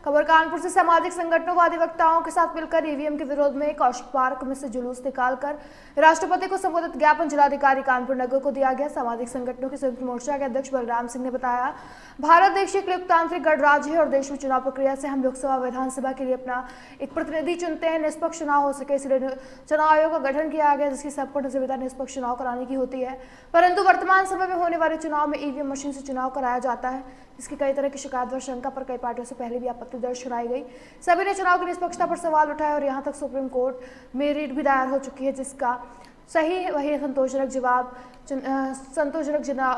खबर कानपुर से सामाजिक संगठनों व अधिवक्ताओं के साथ मिलकर ईवीएम के विरोध में कौशिक पार्क में से जुलूस निकालकर राष्ट्रपति को संबोधित ज्ञापन जिलाधिकारी कानपुर नगर को दिया गया। सामाजिक संगठनों के संयुक्त मोर्चा के अध्यक्ष बलराम सिंह ने बताया, भारत देश एक लोकतांत्रिक गणराज्य है और देश में चुनाव प्रक्रिया से हम लोकसभा विधानसभा के लिए अपना एक प्रतिनिधि चुनते हैं। निष्पक्ष चुनाव हो सके इसलिए चुनाव आयोग का गठन किया गया, जिसकी सबको जिम्मेदारी निष्पक्ष चुनाव कराने की होती है। परंतु वर्तमान समय में होने वाले चुनाव में ईवीएम मशीन से चुनाव कराया जाता है, जिसकी कई तरह की शिकायत व शंका पर कई पार्टियों से पहले भी आपत्ति दर्ज कराई गई। सभी ने चुनाव की निष्पक्षता पर सवाल उठाए और यहां तक सुप्रीम कोर्ट में रिट भी दायर हो चुकी है, जिसका सही वही संतोषजनक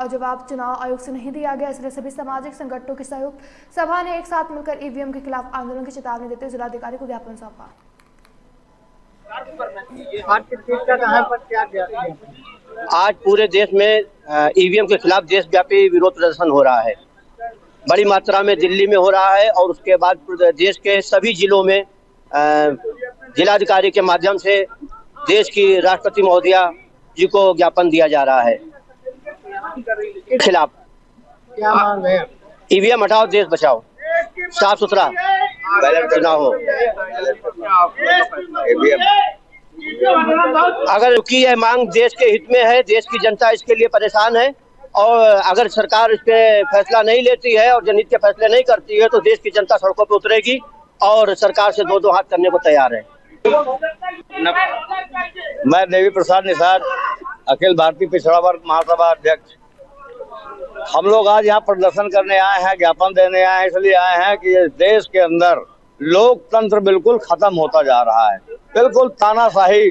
जवाब चुनाव आयोग से नहीं दिया गया। इसलिए सभी सामाजिक संगठनों की संयुक्त सभा ने एक साथ मिलकर ईवीएम के खिलाफ आंदोलन की चेतावनी देते हुए जिलाधिकारी को ज्ञापन सौंपा। आज पूरे देश में ईवीएम के खिलाफ देशव्यापी विरोध प्रदर्शन हो रहा है। बड़ी मात्रा में दिल्ली में हो रहा है और उसके बाद देश के सभी जिलों में जिलाधिकारी के माध्यम से देश की राष्ट्रपति महोदया जी को ज्ञापन दिया जा रहा है। खिलाफ क्या मांग है? ईवीएम हटाओ, देश बचाओ, साफ सुथरा चुनाव हो। अगर की यह मांग देश के हित में है, देश की जनता इसके लिए परेशान है और अगर सरकार इस पे फैसला नहीं लेती है और जनहित के फैसले नहीं करती है तो देश की जनता सड़कों पर उतरेगी और सरकार से दो हाथ करने को तैयार है। मैं देवी प्रसाद निषाद, अखिल भारतीय पिछड़ा वर्ग महासभा अध्यक्ष। हम लोग आज यहाँ प्रदर्शन करने आए हैं, ज्ञापन देने आए हैं, इसलिए आए हैं कि इस देश के अंदर लोकतंत्र बिल्कुल खत्म होता जा रहा है। बिल्कुल तानाशाही,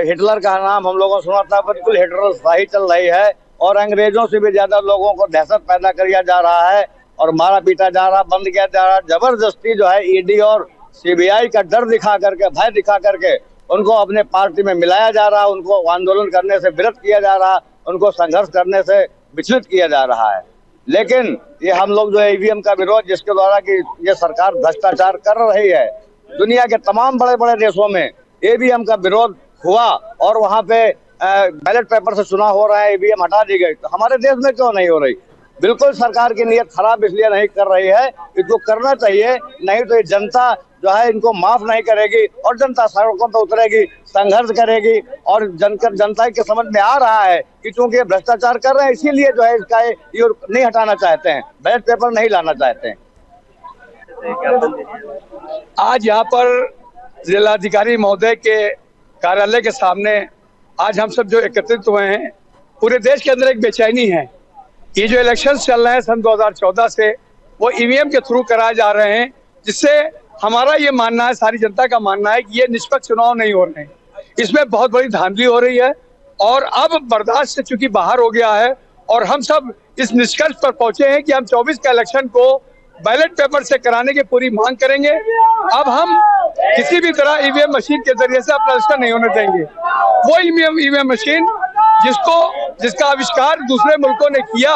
हिटलर का नाम हम लोगों ने सुना था, बिल्कुल हिटलरशाही चल रही है और अंग्रेजों से भी ज्यादा लोगों को दहशत पैदा किया जा रहा है और मारा पीटा जा रहा, बंद किया जा रहा। जबरदस्ती जो है ईडी और सीबीआई का डर दिखा करके, भय दिखा करके उनको अपने पार्टी में मिलाया जा रहा, उनको आंदोलन करने से विरत किया जा रहा, उनको संघर्ष करने से विचलित किया जा रहा है। लेकिन ये हम लोग जो है ईवीएम का विरोध, जिसके द्वारा कि ये सरकार भ्रष्टाचार कर रही है, दुनिया के तमाम बड़े बड़े देशों में ईवीएम का विरोध हुआ और वहां पे बैलेट पेपर से चुनाव हो रहा है, ईवीएम हटा दी गई, तो हमारे देश में क्यों नहीं हो रही? बिल्कुल सरकार की नीयत खराब इसलिए नहीं कर रही है, इसको करना चाहिए, नहीं तो ये जनता जो है इनको माफ नहीं करेगी और जनता सड़कों पर उतरेगी, संघर्ष करेगी और जनता के समझ में आ रहा है कि चूंकि ये भ्रष्टाचार कर रहे हैं इसीलिए जो है इसका ये नहीं हटाना चाहते हैं, बैलेट पेपर नहीं लाना चाहते हैं। आज यहाँ पर जिलाधिकारी महोदय के कार्यालय के सामने आज हम सब जो एकत्रित हुए हैं, पूरे देश के अंदर एक बेचैनी है। ये जो इलेक्शन चल रहे हैं सन 2014 से, वो ईवीएम के थ्रू कराए जा रहे हैं, जिससे हमारा ये मानना है, सारी जनता का मानना है कि ये निष्पक्ष चुनाव नहीं हो रहे हैं। इसमें बहुत बड़ी धांधली हो रही है और अब बर्दाश्त से चूंकि बाहर हो गया है और हम सब इस निष्कर्ष पर पहुंचे हैं कि हम 24 का इलेक्शन को बैलेट पेपर से कराने की पूरी मांग करेंगे। अब हम किसी भी तरह ईवीएम मशीन के जरिए से अपना इलेक्शन नहीं होने देंगे। वो ईवीएम मशीन जिसका आविष्कार दूसरे मुल्कों ने किया,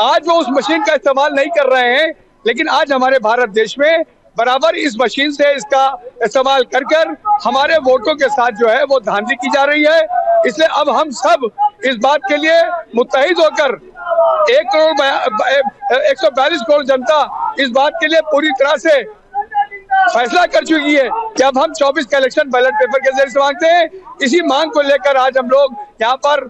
आज वो उस मशीन का इस्तेमाल नहीं कर रहे हैं, लेकिन आज हमारे भारत देश में बराबर इस मशीन से इसका इस्तेमाल कर हमारे वोटों के साथ जो है वो धांधली की जा रही है। इसलिए अब हम सब इस बात के लिए मुत्तहिद होकर 142 करोड़ जनता इस बात के लिए पूरी तरह से फैसला कर चुकी है कि अब हम 24 का इलेक्शन बैलेट पेपर के जरिए से मांगते हैं। इसी मांग को लेकर आज हम लोग यहाँ पर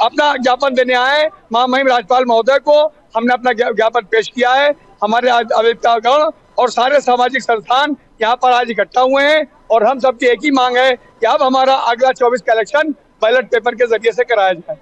अपना ज्ञापन देने आए महामहिम राज्यपाल महोदय को। हमने अपना ज्ञापन पेश किया है। हमारे अधिवक्तागण और सारे सामाजिक संस्थान यहाँ पर आज इकट्ठा हुए हैं और हम सबकी एक ही मांग है कि अब हमारा अगला 24 का इलेक्शन बैलेट पेपर के जरिए से कराया जाए।